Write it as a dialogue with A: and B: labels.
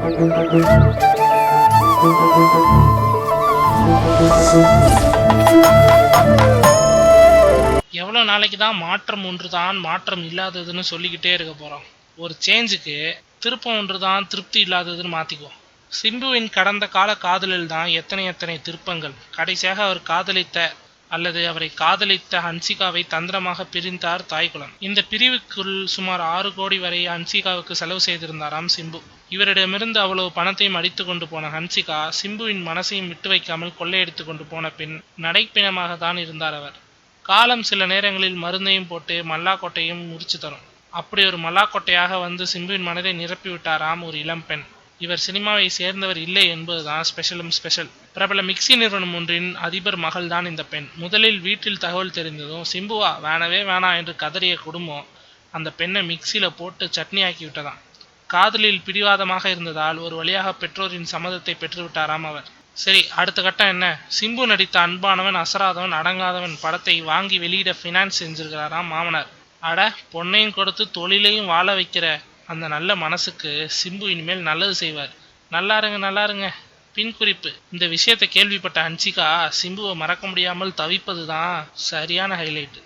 A: எவ்வளோ நாளைக்கு தான் மாற்றம் ஒன்று தான் மாற்றம் இல்லாததுன்னு சொல்லிக்கிட்டே இருக்க போகிறோம். ஒரு சேஞ்சுக்கு திருப்பம் ஒன்று தான் திருப்தி இல்லாததுன்னு மாற்றிக்குவோம். சிம்புவின் கடந்த கால காதலில் தான் எத்தனை எத்தனை திருப்பங்கள். கடைசியாக அவர் காதலித்த அல்லது அவரை காதலித்த ஹன்சிகாவை தந்திரமாக பிரிந்தார் தாய்குலம். இந்த பிரிவுக்குள் சுமார் 6 கோடி வரை ஹன்சிகாவுக்கு செலவு செய்திருந்தாராம் சிம்பு. இவரிடமிருந்து அவ்வளவு பணத்தையும் அடித்து கொண்டு போன ஹன்சிகா சிம்புவின் மனசையும் விட்டு வைக்காமல் கொள்ளையடித்து கொண்டு போன பின் நடைப்பிணமாக தான் இருந்தார் அவர். காலம் சில நேரங்களில் மருந்தையும் போட்டு மல்லாக்கொட்டையும் முறிச்சு தரும். அப்படி ஒரு மல்லாக்கொட்டையாக வந்து சிம்புவின் மனதை நிரப்பிவிட்டாராம் ஒரு இளம்பெண். இவர் சினிமாவை சேர்ந்தவர் இல்லை என்பதுதான் ஸ்பெஷலும் ஸ்பெஷல். பிரபல மிக்சி நிறுவனம் ஒன்றின் அதிபர் மகள் தான் இந்த பெண். முதலில் வீட்டில் தகவல் தெரிந்ததும் சிம்புவா வேணவே வேணா என்று கதறிய குடும்பம் அந்த பெண்ணை மிக்சியில போட்டு சட்னி ஆக்கி விட்டதாம். காதலில் பிடிவாதமாக இருந்ததால் ஒரு வழியாக பெற்றோரின் சம்மதத்தை பெற்றுவிட்டாராம் அவர். சரி, அடுத்த கட்டம் என்ன? சிம்பு நடித்த அன்பானவன் அசராதவன் அடங்காதவன் படத்தை வாங்கி வெளியிட ஃபினான்ஸ் செஞ்சிருக்கிறாராம் மாமனார். அட, பொண்ணையும் கொடுத்து தொழிலையும் வாழ வைக்கிற அந்த நல்ல மனசுக்கு சிம்பு இனிமேல் நல்லது செய்வார். நல்லாருங்க. பின் குறிப்பு: இந்த விஷயத்தை கேள்விப்பட்ட ஹன்சிகா சிம்புவை மறக்க முடியாமல் தவிப்பது தான் சரியான ஹைலைட்.